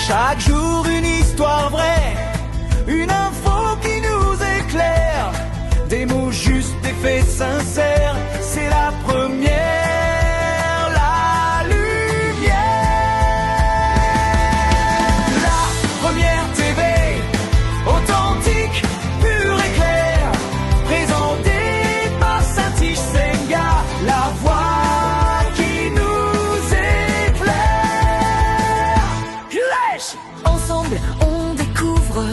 Chaque jour une histoire vraie, une info qui nous éclaire, des mots justes, des faits sincères, c'est la première, la lumière. La première TV, authentique, pure et claire, présentée par Saint-Tige Senga, la voix qui nous éclaire. Clash. Ensemble, on découvre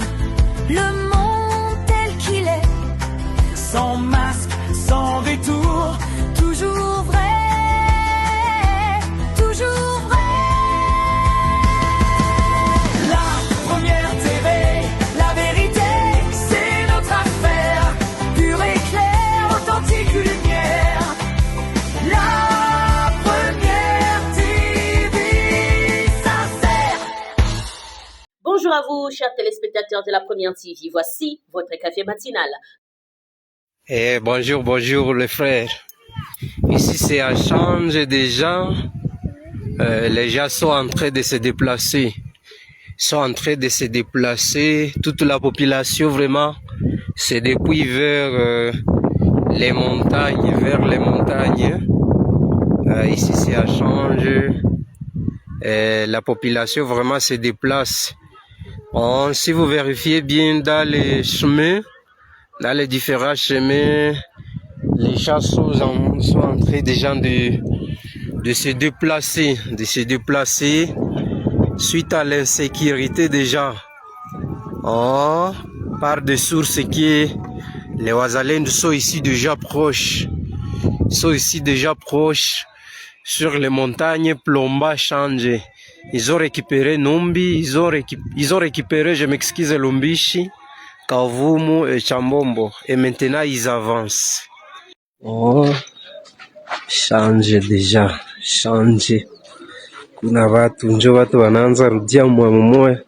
le monde tel qu'il est, Sans masque, sans détour, toujours vrai, toujours vrai. la première TV, la vérité, c'est notre affaire. Pure et claire, authentique lumière. La première TV sincère. Bonjour à vous, chers téléspectateurs de la Première TV. Voici votre café matinal. Bonjour les frères. Ici c'est à Change déjà. Les gens sont en train de se déplacer. Toute la population vraiment c'est depuis vers les montagnes, ici c'est à Change. La population vraiment se déplace. Si vous vérifiez bien dans les chemins, dans les différents chemins, les gens sont en train déjà de se déplacer suite à l'insécurité déjà. Par des sources qui les Wazalendu sont ici déjà proches. Sur les montagnes Plomba Change. Ils ont récupéré Numbi, ils ont récupéré, je m'excuse, Lumbishi, Kavumu et Chambombo. Et maintenant, ils avancent. Change deja. Kuna watu wanaanza rudia mmoja.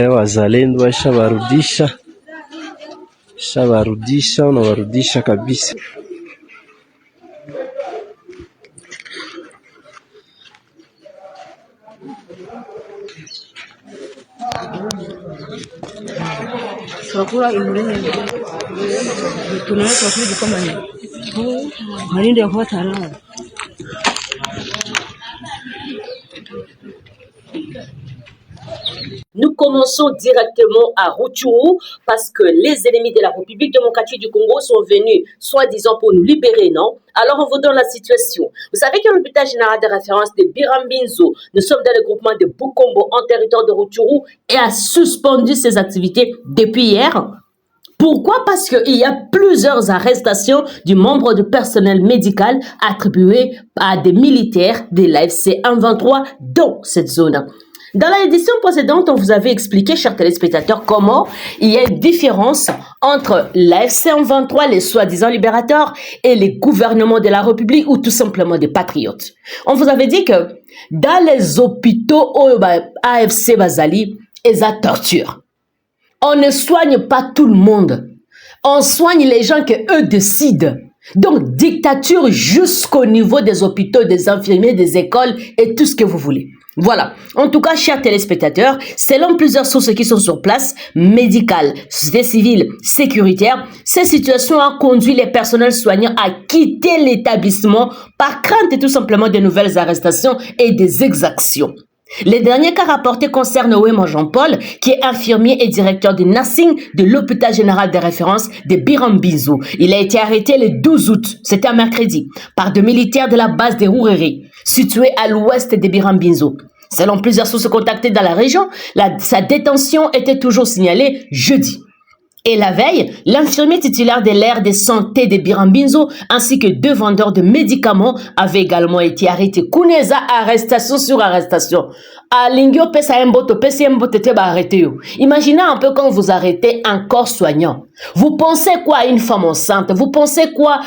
Wazalendo wanawarudisha kabisa. Sakura imurene tunaweza kurudi kama ni halinde kwa tarara. Nous commençons directement à Rutshuru parce que les ennemis de la République démocratique du Congo sont venus, soi-disant, pour nous libérer, non? Alors on vous donne la situation. Vous savez que l'hôpital général de référence de Birambinzo, nous sommes dans le groupement de Bukombo en territoire de Rutshuru et a suspendu ses activités depuis hier. Pourquoi? Parce qu'il y a plusieurs arrestations du membre du personnel médical attribués à des militaires de l'AFC 123 dans cette zone. Dans l'édition précédente, on vous avait expliqué, chers téléspectateurs, comment il y a une différence entre l'AFC 123, les soi-disant libérateurs, et les gouvernements de la République ou tout simplement des patriotes. On vous avait dit que dans les hôpitaux AFC Bazali, ils ont torture. On ne soigne pas tout le monde. On soigne les gens que eux décident. Donc, dictature jusqu'au niveau des hôpitaux, des infirmiers, des écoles et tout ce que vous voulez. Voilà. En tout cas, chers téléspectateurs, selon plusieurs sources qui sont sur place, médicales, société civile, sécuritaire, cette situation a conduit les personnels soignants à quitter l'établissement par crainte tout simplement de nouvelles arrestations et des exactions. Les derniers cas rapportés concernent Ouema Jean-Paul, qui est infirmier et directeur du nursing de l'hôpital général de référence de Birambinzo. Il a été arrêté le 12 août, c'était un mercredi, par des militaires de la base de Rouréry, située à l'ouest de Birambinzo. Selon plusieurs sources contactées dans la région, sa détention était toujours signalée jeudi. Et la veille, l'infirmier titulaire de l'aire de santé de Birambinzo ainsi que 2 vendeurs de médicaments avaient également été arrêtés. Kuneza, arrestation sur arrestation. Imaginez un peu quand vous arrêtez un corps soignant. Vous pensez quoi à une femme enceinte? Vous pensez quoi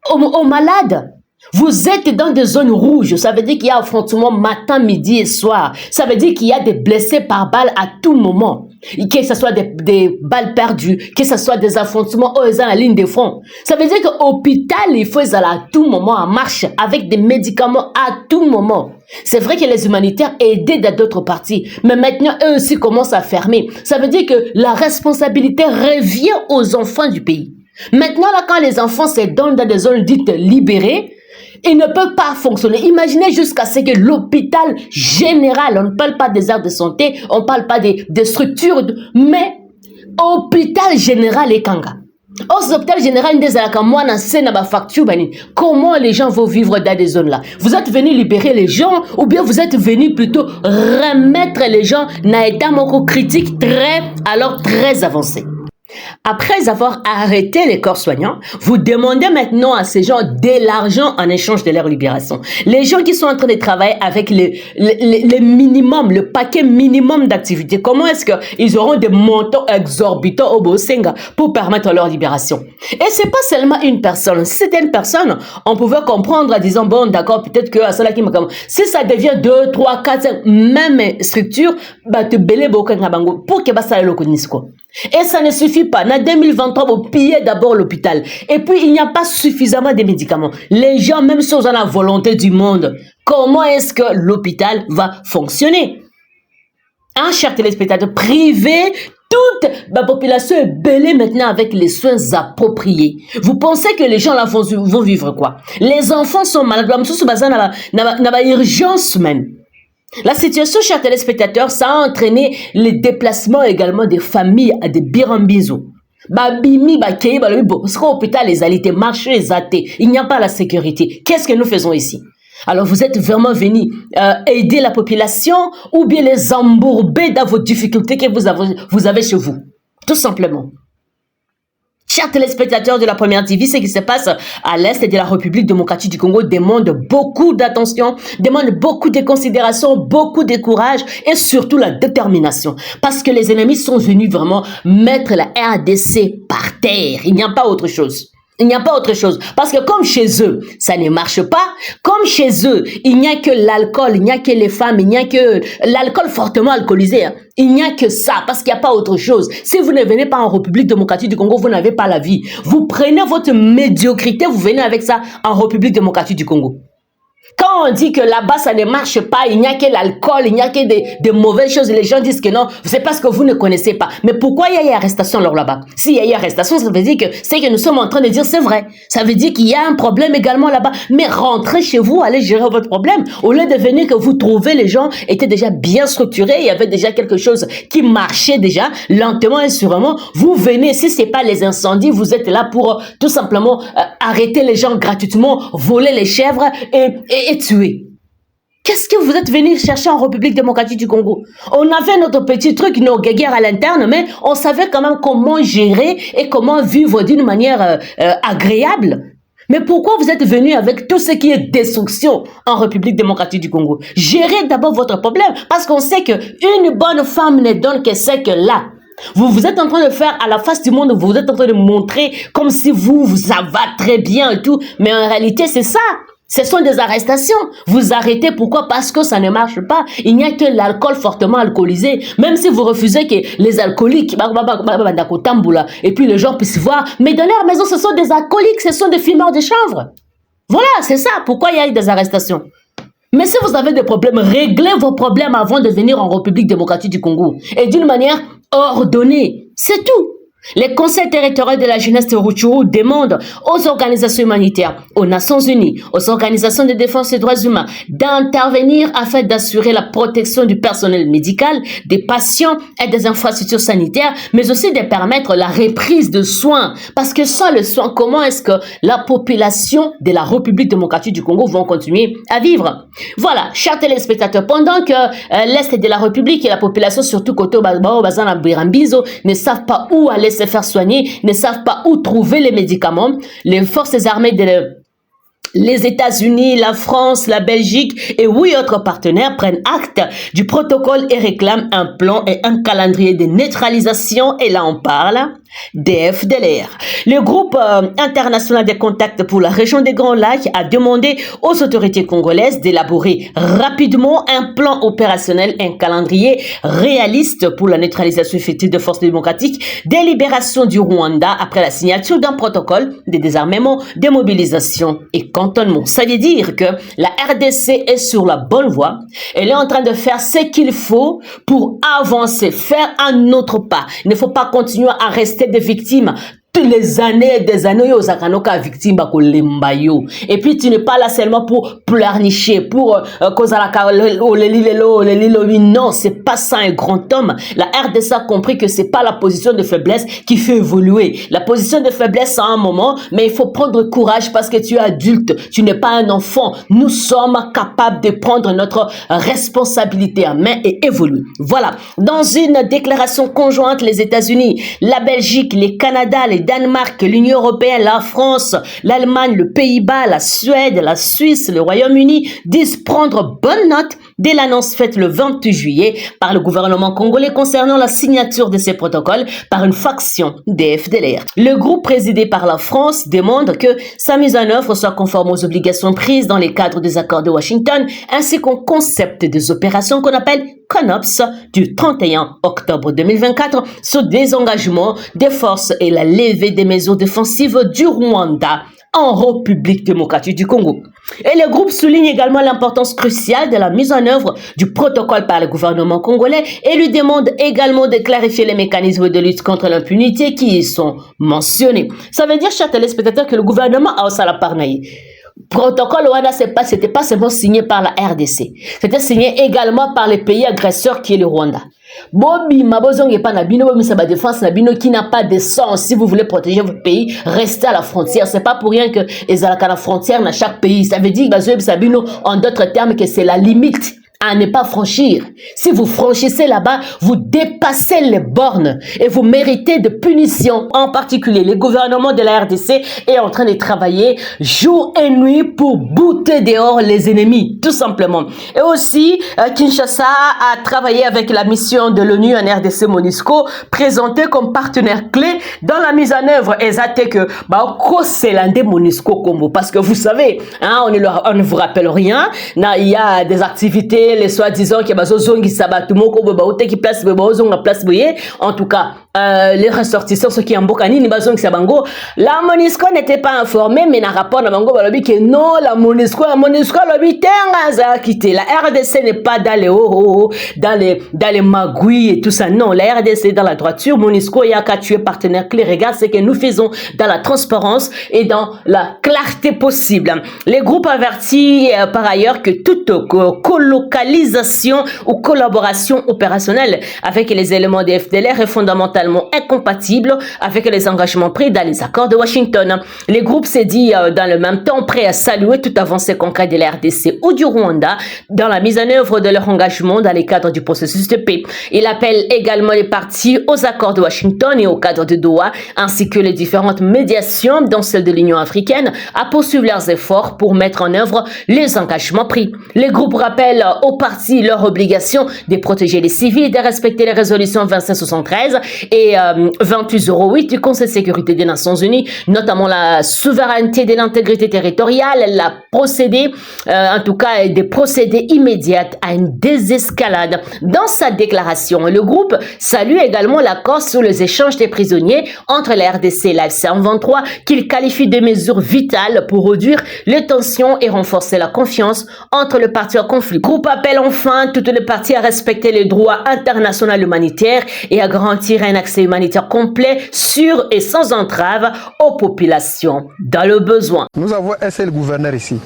aux malades? Vous êtes dans des zones rouges, ça veut dire qu'il y a affrontement matin, midi et soir. Ça veut dire qu'il y a des blessés par balle à tout moment. Que ce soit des balles perdues, que ce soit des affrontements dans la ligne de front. Ça veut dire qu'à l'hôpital, il faut aller à tout moment en marche avec des médicaments à tout moment. C'est vrai que les humanitaires aident dans d'autres parties, mais maintenant eux aussi commencent à fermer. Ça veut dire que la responsabilité revient aux enfants du pays. Maintenant, là, quand les enfants se donnent dans des zones dites libérées, ils ne peuvent pas fonctionner. Imaginez jusqu'à ce que l'hôpital général, on ne parle pas des aires de santé, on ne parle pas des structures, mais hôpital général et kanga. Aux hôpital général, comment les gens vont vivre dans des zones là? Vous êtes venus libérer les gens ou bien vous êtes venus plutôt remettre les gens dans un état critique très avancé? Après avoir arrêté les corps soignants, vous demandez maintenant à ces gens de l'argent en échange de leur libération. Les gens qui sont en train de travailler avec le minimum, le paquet minimum d'activités, comment est-ce qu'ils auront des montants exorbitants au Bosenga pour permettre leur libération? Et c'est pas seulement une personne. Si c'était une personne, on pouvait comprendre en disant, bon, d'accord, peut-être que si ça devient 2, 3, 4, 5, même structure, bah, te belé pour que ça le connaisse quoi. Et ça ne suffit pas. En 2023, vous pillez d'abord l'hôpital. Et puis, il n'y a pas suffisamment de médicaments. Les gens, même si on a la volonté du monde, comment est-ce que l'hôpital va fonctionner? Un cher téléspectateur, privé, toute la population est belée maintenant avec les soins appropriés. Vous pensez que les gens là vont vivre quoi? Les enfants sont malades. N'a urgence même. La situation, chers téléspectateurs, ça a entraîné le déplacement également des familles à des birambizo. Babimi, bakei, balobo, parce qu'au hôpital, les alités, marché, les athées, il n'y a pas la sécurité. Qu'est-ce que nous faisons ici? Alors, vous êtes vraiment venus aider la population ou bien les embourber dans vos difficultés que vous avez chez vous? Tout simplement. Chers téléspectateurs de la Première TV, ce qui se passe à l'est de la République démocratique du Congo demande beaucoup d'attention, demande beaucoup de considération, beaucoup de courage et surtout la détermination. Parce que les ennemis sont venus vraiment mettre la RDC par terre. Il n'y a pas autre chose. Il n'y a pas autre chose. Parce que comme chez eux, ça ne marche pas. Comme chez eux, il n'y a que l'alcool, il n'y a que les femmes, il n'y a que l'alcool fortement alcoolisé. Hein. Il n'y a que ça, parce qu'il n'y a pas autre chose. Si vous ne venez pas en République démocratique du Congo, vous n'avez pas la vie. Vous prenez votre médiocrité, vous venez avec ça en République démocratique du Congo. Quand on dit que là-bas, ça ne marche pas, il n'y a que l'alcool, il n'y a que des mauvaises choses, les gens disent que non, c'est parce que vous ne connaissez pas. Mais pourquoi il y a eu arrestation alors là-bas? S'il y a eu arrestation, ça veut dire que c'est que nous sommes en train de dire c'est vrai. Ça veut dire qu'il y a un problème également là-bas. Mais rentrez chez vous, allez gérer votre problème. Au lieu de venir que vous trouvez, les gens étaient déjà bien structurés, il y avait déjà quelque chose qui marchait déjà, lentement et sûrement. Vous venez, si c'est pas les incendies, vous êtes là pour tout simplement arrêter les gens gratuitement, voler les chèvres et tuer. Qu'est-ce que vous êtes venu chercher en République démocratique du Congo? On avait notre petit truc, nos guerres à l'interne, mais on savait quand même comment gérer et comment vivre d'une manière agréable. Mais pourquoi vous êtes venu avec tout ce qui est destruction en République démocratique du Congo? Gérez d'abord votre problème, parce qu'on sait qu'une bonne femme ne donne que ce que là. Vous êtes en train de faire à la face du monde, vous êtes en train de montrer comme si ça va très bien et tout, mais en réalité c'est ça. Ce sont des arrestations. Vous arrêtez, pourquoi? Parce que ça ne marche pas. Il n'y a que l'alcool fortement alcoolisé. Même si vous refusez que les alcooliques, et puis les gens puissent voir, mais dans leur maison, ce sont des alcooliques, ce sont des fumeurs de chanvre. Voilà, c'est ça. Pourquoi il y a eu des arrestations? Mais si vous avez des problèmes, réglez vos problèmes avant de venir en République démocratique du Congo. Et d'une manière ordonnée. C'est tout. Les conseils territoriaux de la jeunesse de Rutshuru demandent aux organisations humanitaires, aux Nations Unies, aux organisations de défense des droits humains d'intervenir afin d'assurer la protection du personnel médical, des patients et des infrastructures sanitaires, mais aussi de permettre la reprise de soins. Parce que sans le soin, comment est-ce que la population de la République démocratique du Congo vont continuer à vivre? Voilà, chers téléspectateurs, pendant que l'Est de la République et la population, surtout Koto, Bazan, Birambizo, ne savent pas où aller se faire soigner, ne savent pas où trouver les médicaments, les forces armées les États-Unis, la France, la Belgique et 8 autres partenaires prennent acte du protocole et réclament un plan et un calendrier de neutralisation. Et là, on parle des FDLR. Le groupe international des contacts pour la région des Grands Lacs a demandé aux autorités congolaises d'élaborer rapidement un plan opérationnel, un calendrier réaliste pour la neutralisation effective de forces démocratiques, des libérations du Rwanda après la signature d'un protocole de désarmement, démobilisation et cantonnement. Ça veut dire que la RDC est sur la bonne voie. Elle est en train de faire ce qu'il faut pour avancer, faire un autre pas. Il ne faut pas continuer à rester des victimes. Toutes les années, des années, victime et puis tu n'es pas là seulement pour pleurnicher, pour non, c'est pas ça un grand homme. La RDC a compris que c'est pas la position de faiblesse qui fait évoluer. La position de faiblesse à un moment, mais il faut prendre courage parce que tu es adulte, tu n'es pas un enfant. Nous sommes capables de prendre notre responsabilité en main et évoluer. Voilà. Dans une déclaration conjointe, les États-Unis, la Belgique, les Canada, les Danemark, l'Union européenne, la France, l'Allemagne, le Pays-Bas, la Suède, la Suisse, le Royaume-Uni disent prendre bonne note dès l'annonce faite le 28 juillet par le gouvernement congolais concernant la signature de ces protocoles par une faction des FDLR. Le groupe présidé par la France demande que sa mise en œuvre soit conforme aux obligations prises dans les cadres des accords de Washington ainsi qu'au concept des opérations qu'on appelle CONOPS du 31 octobre 2024 sur désengagement des forces et la levée des mesures défensives du Rwanda en République démocratique du Congo. Et le groupe souligne également l'importance cruciale de la mise en œuvre du protocole par le gouvernement congolais et lui demande également de clarifier les mécanismes de lutte contre l'impunité qui y sont mentionnés. Ça veut dire, chers téléspectateurs, que le gouvernement a aussi la parnaï. Protocole Rwanda, c'était pas seulement signé par la RDC. C'était signé également par les pays agresseurs qui est le Rwanda. Bobi Mabozong et pas Nabino, mais c'est ma défense Nabino qui n'a pas de sens. Si vous voulez protéger votre pays, restez à la frontière. C'est pas pour rien que les à la frontière dans chaque pays. Ça veut dire Sabino en d'autres termes que c'est la limite à ne pas franchir. Si vous franchissez là-bas, vous dépassez les bornes et vous méritez de punitions. En particulier, le gouvernement de la RDC est en train de travailler jour et nuit pour bouter dehors les ennemis, tout simplement. Et aussi, Kinshasa a travaillé avec la mission de l'ONU en RDC MONUSCO, présentée comme partenaire clé dans la mise en œuvre exacte que c'est l'un MONUSCO Combo. Parce que vous savez, hein, on ne vous rappelle rien, il y a des activités les soi-disant qui en tout cas les ressortissants ceux qui en Bokani ni bazong sabango la MONUSCO n'était pas informée mais dans rapport na bango balobi que non la MONUSCO lobi tenga quitté la RDC n'est pas dans les magouilles et tout ça non la RDC est dans la droiture MONUSCO y a qu'à tuer partenaire clé regarde ce que nous faisons dans la transparence et dans la clarté possible. Les groupes avertis par ailleurs que toute localisation ou collaboration opérationnelle avec les éléments des FDLR est fondamentalement incompatible avec les engagements pris dans les accords de Washington. Les groupes s'est dit dans le même temps prêts à saluer toute avancée concrète de la RDC ou du Rwanda dans la mise en œuvre de leur engagement dans les cadres du processus de paix. Il appelle également les parties aux accords de Washington et au cadre de Doha ainsi que les différentes médiations dont celle de l'Union africaine à poursuivre leurs efforts pour mettre en œuvre les engagements pris. Les groupes rappellent aux parties leur obligation de protéger les civils et de respecter les résolutions 2573 et 2808 du Conseil de sécurité des Nations Unies, notamment la souveraineté et l'intégrité territoriale, la procédé, en tout cas des procédés immédiats à une désescalade. Dans sa déclaration, le groupe salue également l'accord sur les échanges des prisonniers entre la RDC et la FC-M23 qu'il qualifie de mesures vitales pour réduire les tensions et renforcer la confiance entre les parties en conflit. Le groupe appelle enfin toutes les parties à respecter les droits internationaux humanitaires et à garantir un accès humanitaire complet, sûr et sans entrave aux populations dans le besoin. Nous avons un seul gouverneur ici,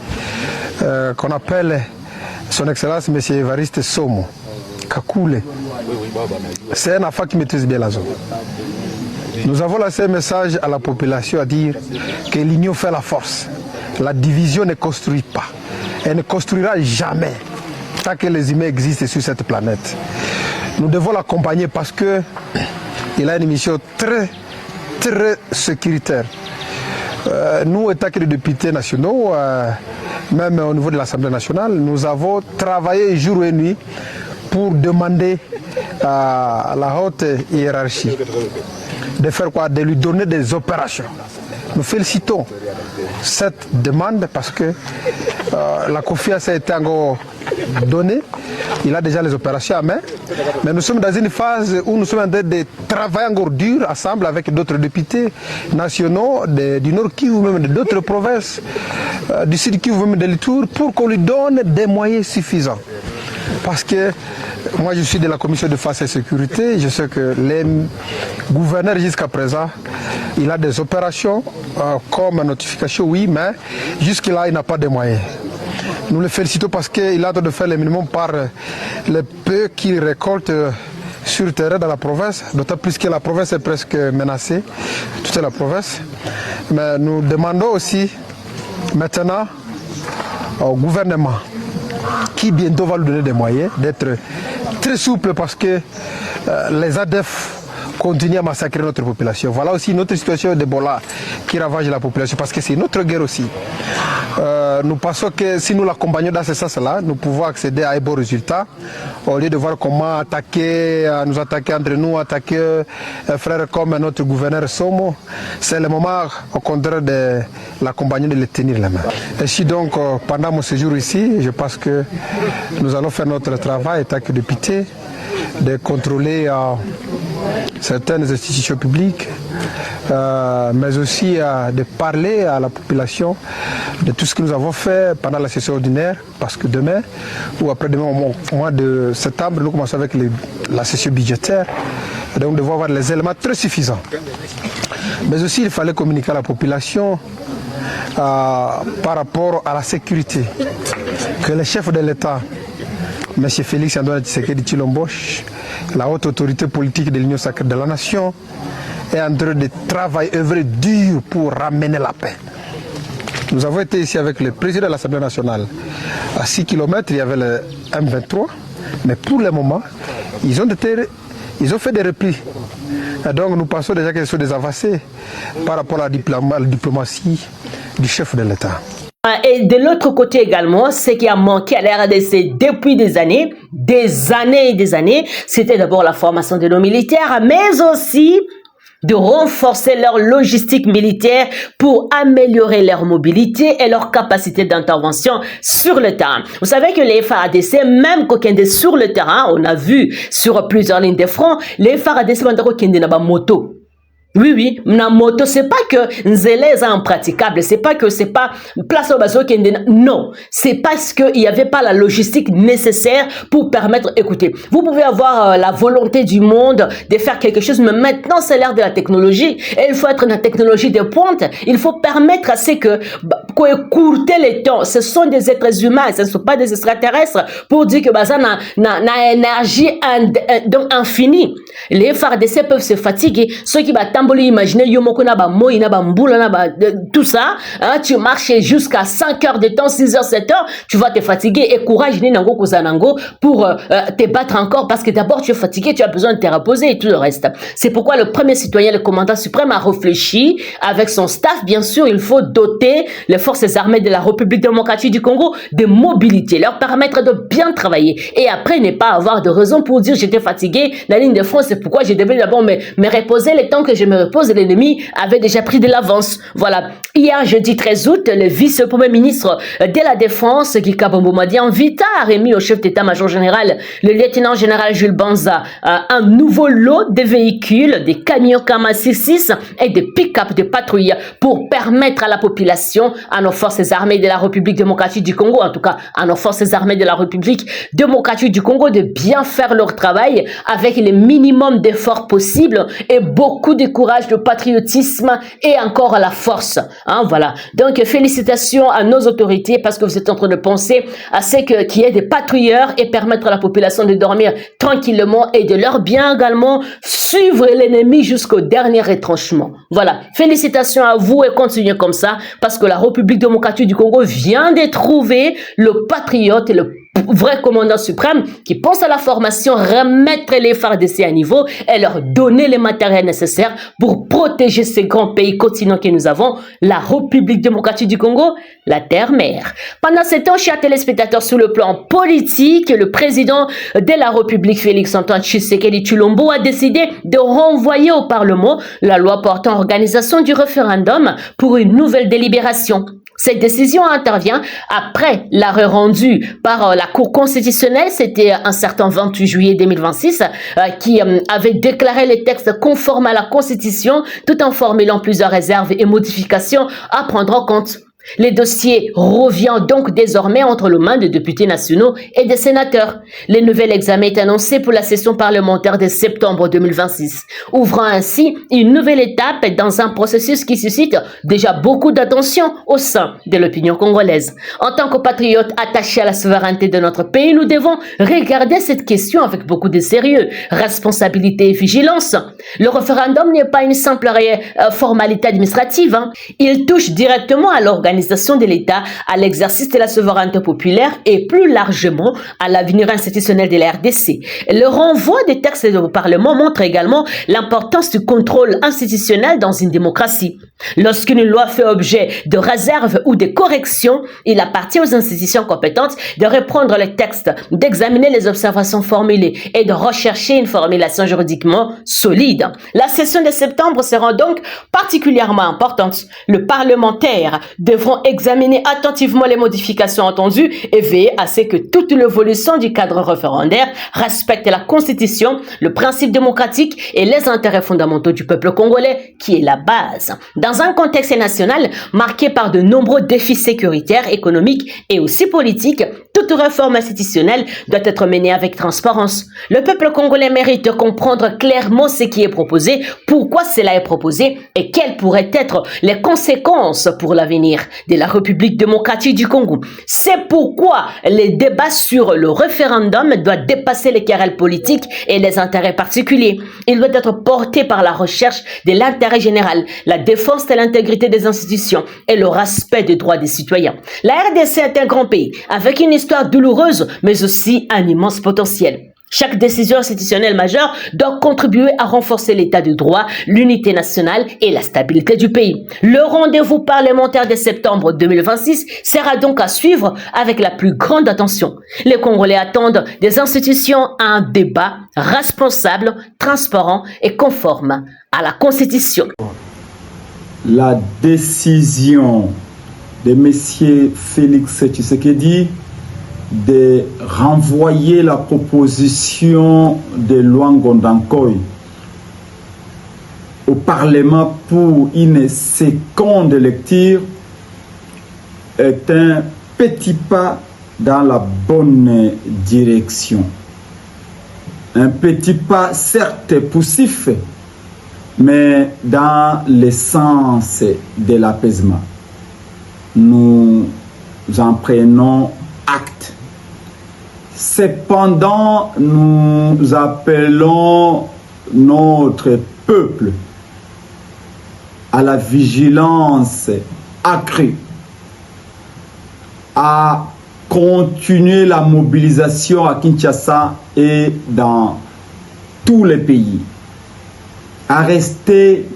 qu'on appelle son Excellence M. Evariste Somo Kakule. C'est un enfant qui maîtrise bien la zone. Nous avons laissé un message à la population à dire que l'union fait la force. La division ne construit pas. Elle ne construira jamais tant que les humains existent sur cette planète. Nous devons l'accompagner parce qu'il a une mission très, très sécuritaire. Nous, étant que les députés nationaux, même au niveau de l'Assemblée nationale, nous avons travaillé jour et nuit pour demander à la haute hiérarchie de faire quoi? De lui donner des opérations. Nous félicitons cette demande parce que la confiance a été encore donnée. Il a déjà les opérations à main. Mais nous sommes dans une phase où nous sommes en train de travailler encore dur ensemble avec d'autres députés nationaux du Nord Kivu, même d'autres provinces, du Sud Kivu, même de l'Itour, pour qu'on lui donne des moyens suffisants. Parce que moi je suis de la commission de défense et sécurité, je sais que les gouverneurs jusqu'à présent, il a des opérations comme notification, oui, mais jusque-là il n'a pas de moyens. Nous le félicitons parce qu'il a de faire le minimum par le peu qu'il récolte sur le terrain dans la province, d'autant plus que la province est presque menacée, toute la province. Mais nous demandons aussi maintenant au gouvernement qui bientôt va lui donner des moyens d'être très souple parce que les ADF continuent à massacrer notre population. Voilà aussi notre situation d'Ebola qui ravage la population parce que c'est notre guerre aussi. Nous pensons que si nous l'accompagnons dans ce sens-là, nous pouvons accéder à un bon résultat au lieu de voir comment nous attaquer entre nous, attaquer un frère comme notre gouverneur Somo. C'est le moment au contraire de l'accompagner, de le tenir la main. Ainsi donc, pendant mon séjour ici, je pense que nous allons faire notre travail en tant que député, de contrôler certaines institutions publiques, mais aussi de parler à la population de tout ce que nous avons fait pendant la session ordinaire, parce que demain ou après-demain, au mois de septembre, nous commençons avec la session budgétaire, et donc nous devons avoir les éléments très suffisants. Mais aussi, il fallait communiquer à la population par rapport à la sécurité, que le chef de l'État, M. Félix Antoine Tshisekedi Tshilombo, la haute autorité politique de l'Union sacrée de la Nation, est en train de travailler, œuvrer dur pour ramener la paix. Nous avons été ici avec le président de l'Assemblée nationale. À 6 km, il y avait le M23, mais pour le moment, ils ont fait des replis. Et donc nous pensons déjà que ce sont des avancées par rapport à la diplomatie du chef de l'État. Et de l'autre côté également, ce qui a manqué à la RDC depuis des années et des années, c'était d'abord la formation de nos militaires, mais aussi de renforcer leur logistique militaire pour améliorer leur mobilité et leur capacité d'intervention sur le terrain. Vous savez que les FARDC, même quand ils sont sur le terrain, on a vu sur plusieurs lignes de front, les FARDC sont en moto. Oui, na moto, c'est pas que Nzele est impraticable, c'est pas que c'est pas place au bateau qui est non, c'est parce qu'il n'y avait pas la logistique nécessaire pour permettre, écoutez, vous pouvez avoir la volonté du monde de faire quelque chose, mais maintenant c'est l'ère de la technologie et il faut être dans la technologie de pointe, il faut permettre à ce que, écourter les temps, ce sont des êtres humains, ce ne sont pas des extraterrestres pour dire que ça n'a énergie donc infinie. Les FARDC peuvent se fatiguer, ceux qui battent imaginez yomoko na ba moi na ba mbula na ba tout ça, hein, tu marches jusqu'à 5 heures de temps, 6 heures, 7 heures, tu vas te fatiguer et courage ni nango kozanango pour te battre encore parce que d'abord tu es fatigué, tu as besoin de te reposer et tout le reste. C'est pourquoi le premier citoyen, le commandant suprême a réfléchi avec son staff, bien sûr, il faut doter les forces armées de la République démocratique du Congo de mobilité, leur permettre de bien travailler et après ne pas avoir de raison pour dire j'étais fatigué, la ligne de front, c'est pourquoi j'ai devais d'abord me reposer le temps que je me repose, l'ennemi avait déjà pris de l'avance. Voilà. Hier, jeudi 13 août, le vice-premier ministre de la Défense, Guy Kabombo Madi, invita a remis au chef d'état-major général, le lieutenant général Jules Banza, un nouveau lot de véhicules, des camions Kama 66 et des pick-up de patrouille pour permettre à la population, à nos forces armées de la République démocratique du Congo, en tout cas à nos forces armées de la République démocratique du Congo, de bien faire leur travail avec le minimum d'efforts possibles et beaucoup de courage, de patriotisme et encore à la force. Hein, voilà. Donc, félicitations à nos autorités parce que vous êtes en train de penser à ce qu'il y ait des patrouilleurs et permettre à la population de dormir tranquillement et de leur bien également suivre l'ennemi jusqu'au dernier retranchement. Voilà. Félicitations à vous et continuez comme ça parce que la République démocratique du Congo vient de trouver le patriote et le vrai commandant suprême qui pense à la formation, remettre les FARDC à niveau et leur donner les matériels nécessaires pour protéger ces grands pays continents que nous avons, la République démocratique du Congo, la terre-mère. Pendant ce temps, chers téléspectateurs, sur le plan politique, le président de la République, Félix-Antoine Tshisekedi Tshilombo, a décidé de renvoyer au Parlement la loi portant organisation du référendum pour une nouvelle délibération. Cette décision intervient après l'arrêt rendu par la Cour constitutionnelle, c'était un certain 28 juillet 2026, qui avait déclaré les textes conformes à la Constitution tout en formulant plusieurs réserves et modifications à prendre en compte. Les dossiers reviennent donc désormais entre les mains des députés nationaux et des sénateurs. Le nouvel examen est annoncé pour la session parlementaire de septembre 2026, ouvrant ainsi une nouvelle étape dans un processus qui suscite déjà beaucoup d'attention au sein de l'opinion congolaise. En tant que patriotes attachés à la souveraineté de notre pays, nous devons regarder cette question avec beaucoup de sérieux, responsabilité et vigilance. Le référendum n'est pas une simple formalité administrative. Il touche directement à l'organisation de l'État, à l'exercice de la souveraineté populaire et plus largement à l'avenir institutionnel de la RDC. Le renvoi des textes au Parlement montre également l'importance du contrôle institutionnel dans une démocratie. Lorsqu'une loi fait objet de réserve ou de correction, il appartient aux institutions compétentes de reprendre le texte, d'examiner les observations formulées et de rechercher une formulation juridiquement solide. La session de septembre sera donc particulièrement importante. Les parlementaires devront examiner attentivement les modifications entendues et veiller à ce que toute l'évolution du cadre référendaire respecte la Constitution, le principe démocratique et les intérêts fondamentaux du peuple congolais, qui est la base. Dans un contexte national marqué par de nombreux défis sécuritaires, économiques et aussi politiques, toute réforme institutionnelle doit être menée avec transparence. Le peuple congolais mérite de comprendre clairement ce qui est proposé, pourquoi cela est proposé et quelles pourraient être les conséquences pour l'avenir de la République démocratique du Congo. C'est pourquoi les débats sur le référendum doivent dépasser les querelles politiques et les intérêts particuliers. Il doit être porté par la recherche de l'intérêt général, la défense de l'intégrité des institutions et le respect des droits des citoyens. La RDC est un grand pays avec une histoire douloureuse mais aussi un immense potentiel. Chaque décision institutionnelle majeure doit contribuer à renforcer l'état de droit, l'unité nationale et la stabilité du pays. Le rendez-vous parlementaire de septembre 2026 sera donc à suivre avec la plus grande attention. Les Congolais attendent des institutions à un débat responsable, transparent et conforme à la Constitution. La décision de M. Félix Tshisekedi de renvoyer la proposition de loi Ngondankoy au Parlement pour une seconde lecture est un petit pas dans la bonne direction. Un petit pas certes poussif, mais dans le sens de l'apaisement. Nous en prenons acte. Cependant, nous appelons notre peuple à la vigilance accrue, à continuer la mobilisation à Kinshasa et dans tous les pays, à rester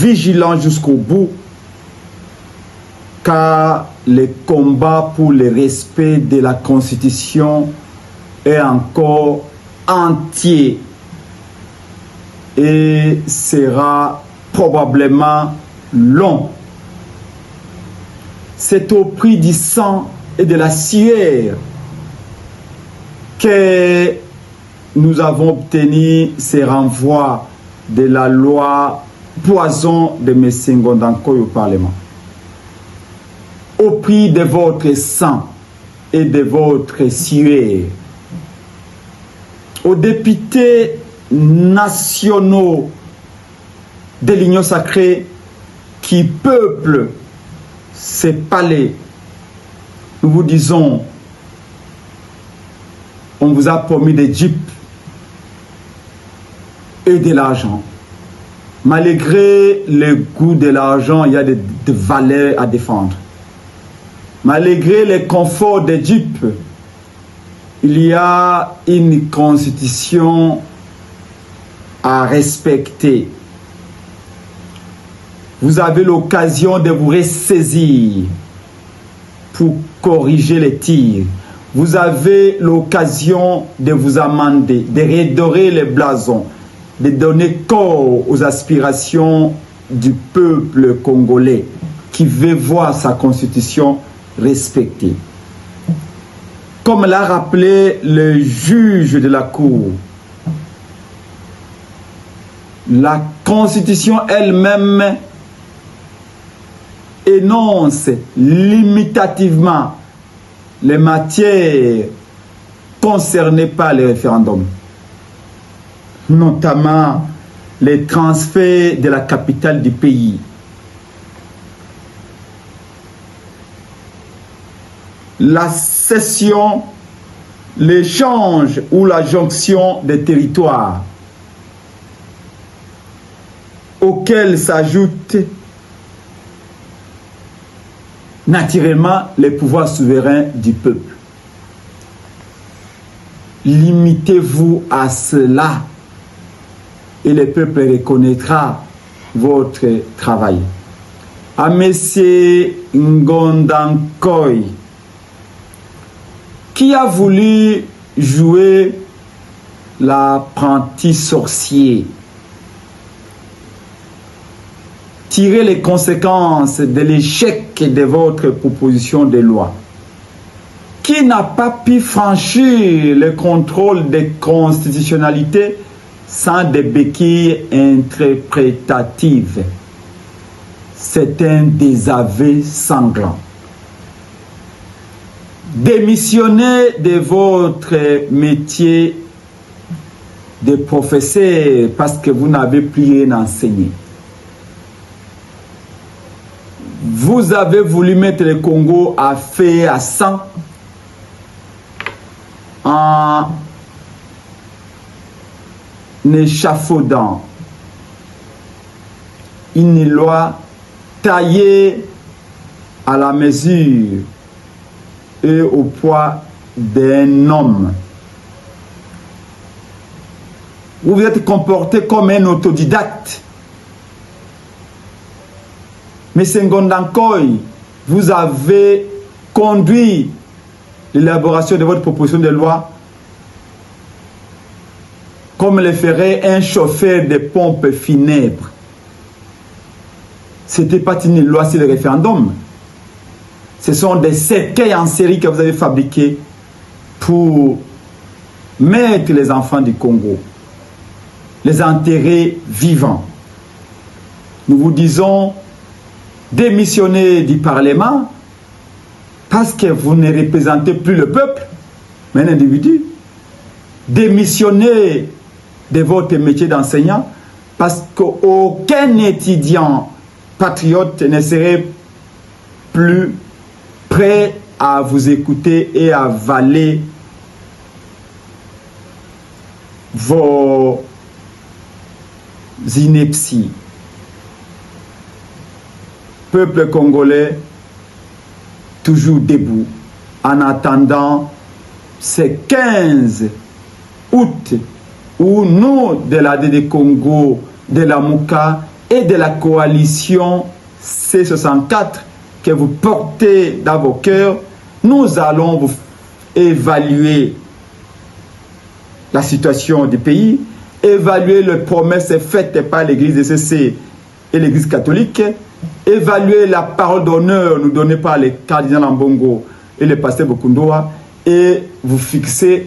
vigilant jusqu'au bout, car le combat pour le respect de la Constitution est encore entier et sera probablement long. C'est au prix du sang et de la sueur que nous avons obtenu ces renvois de la loi poison de M. Ngondankoy au Parlement. Au prix de votre sang et de votre sueur, aux députés nationaux de l'Union sacrée qui peuplent ces palais, nous vous disons, on vous a promis des jeeps et de l'argent. Malgré le goût de l'argent, il y a des valeurs à défendre. Malgré les conforts des jeeps, il y a une constitution à respecter. Vous avez l'occasion de vous ressaisir pour corriger les tirs. Vous avez l'occasion de vous amender, de redorer les blasons, de donner corps aux aspirations du peuple congolais qui veut voir sa constitution respectée. Comme l'a rappelé le juge de la Cour, la constitution elle-même énonce limitativement les matières concernées par les référendums, notamment les transferts de la capitale du pays, la cession, l'échange ou la jonction des territoires, auxquels s'ajoutent naturellement les pouvoirs souverains du peuple. Limitez-vous à cela et le peuple reconnaîtra votre travail. À M. Ngondankoy, qui a voulu jouer l'apprenti sorcier, tirez les conséquences de l'échec de votre proposition de loi, qui n'a pas pu franchir le contrôle de constitutionnalité sans des béquilles interprétatives. C'est un désaveu sanglant. Démissionnez de votre métier de professeur parce que vous n'avez plus rien enseigné. Vous avez voulu mettre le Congo à feu à sang en échafaudant une loi taillée à la mesure et au poids d'un homme. Vous vous êtes comporté comme un autodidacte. Mais Ngondankoy, vous avez conduit l'élaboration de votre proposition de loi comme le ferait un chauffeur de pompe funèbre. Ce n'était pas une loi sur le référendum. Ce sont des cercueils en série que vous avez fabriqués pour mettre les enfants du Congo, les enterrer vivants. Nous vous disons, démissionnez du Parlement parce que vous ne représentez plus le peuple, mais un individu. Démissionnez de votre métier d'enseignant parce qu'aucun étudiant patriote ne serait plus prêt à vous écouter et à avaler vos inepties. Peuple congolais, toujours debout, en attendant ce 15 août où nous, de l'ADD Congo, de la Mouka et de la coalition C64 que vous portez dans vos cœurs, nous allons vous évaluer la situation du pays, évaluer les promesses faites par l'Église de CC et l'Église catholique, évaluer la parole d'honneur nous donnée par les cardinaux Ambongo et le pasteur Bokundoa, et vous fixez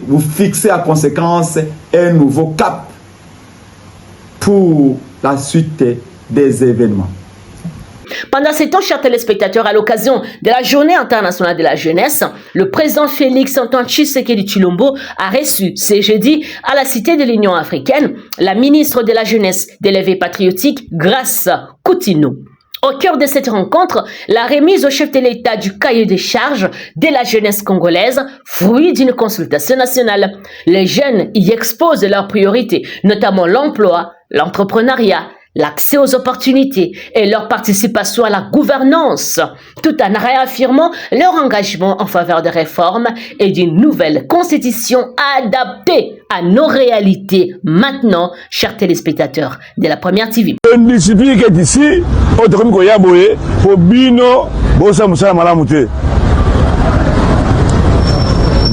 en conséquence un nouveau cap pour la suite des événements. Pendant ces temps, chers téléspectateurs, à l'occasion de la Journée internationale de la jeunesse, le président Félix Antoine Tshisekedi Tshilombo a reçu ce jeudi à la Cité de l'Union africaine la ministre de la Jeunesse, de l'éveil patriotique, Grace Coutinho. Au cœur de cette rencontre, la remise au chef de l'État du cahier des charges de la jeunesse congolaise, fruit d'une consultation nationale. Les jeunes y exposent leurs priorités, notamment l'emploi, l'entrepreneuriat, l'accès aux opportunités et leur participation à la gouvernance, tout en réaffirmant leur engagement en faveur de réformes et d'une nouvelle constitution adaptée à nos réalités maintenant, chers téléspectateurs de la Première TV. Une discipline qui est ici, autrement que Yaboye, pour Bino, Bosa Moussa Malamouté.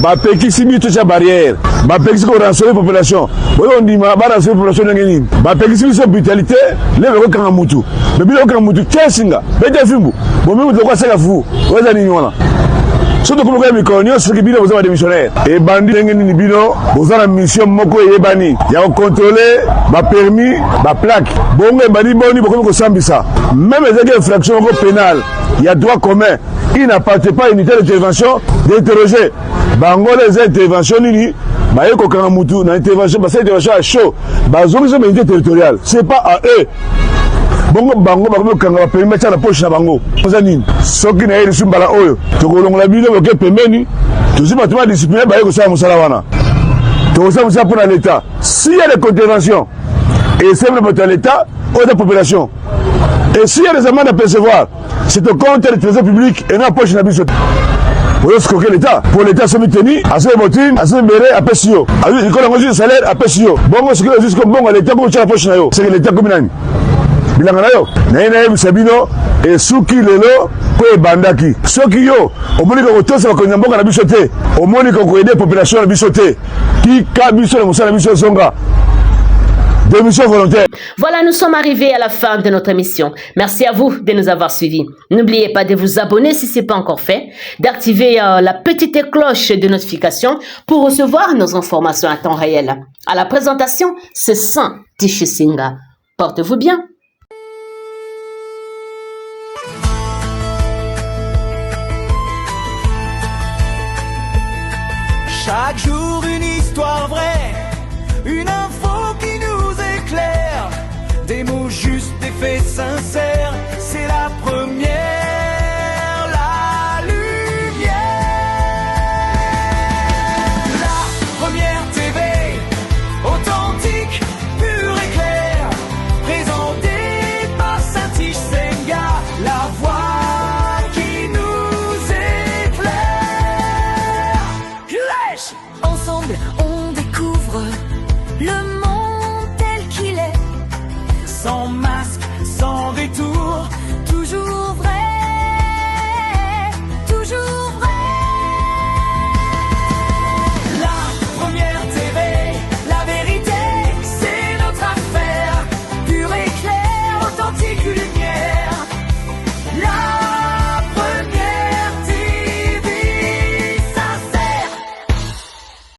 Bapeki simi toute sa barrière, bapeki ko rassurer la population. Boyo ndima ba rassurer la population ngeni. Bapeki simi sa brutalité, lebe ko kanga mutu. Bebilo ko kanga mutu kesinga. Bete fimbu. Bo mimi ko sala fu. Waza ni nyona. Surtout comme ko mi konyo ce qui bino boza démissionnaire. Et bandi ngeni ni bino, boza la mission moko yebani. Ya contrôler ba permis, ba plaque. Bongo bani boni boko ko sambisa. Même les infractions pénales, il y a droit commun. Il n'appartient pas à une unité d'intervention d'interroger. Bango les interventions nini, ba yeko kanga mutu na intervention, ba intervention à chaud. Ba zongi so unité territoriale, c'est pas à eux. Bongo bango ba kanga permettre la poche na bango. Oza nini? Soki na yeli sumbala oyo, to kolongola bino boke pembeni, to ziba to discipliner ba yeko sa musala wana. To sa musala pour l'état. S'il y a des contraventions et c'est pour l'état ou la population. Et s'il y a des amendes à percevoir, c'est au compte du trésor public et non à poche na biso. Pour l'État, se maintenir, à ce motif, à ce béré, à PSIO. Il y a un salaire à PSIO. Bon, ce que je dis, bon, l'État, comme tu as poche, c'est l'État communal. Bilanganayo, Naina Sabino, et Souki Lelo, Kwe Bandaki. Soki yo, au Monique Auto, ça va qu'on y a bon à la bichoté. Au Monique on aide la population à la bichoté. Qui a bichoté, la bichoté Songa. Voilà, nous sommes arrivés à la fin de notre émission. Merci à vous de nous avoir suivis. N'oubliez pas de vous abonner si ce n'est pas encore fait, d'activer la petite cloche de notification pour recevoir nos informations à temps réel. À la présentation, c'est Saint Tishisinga. Portez-vous bien. Chaque jour une histoire vraie.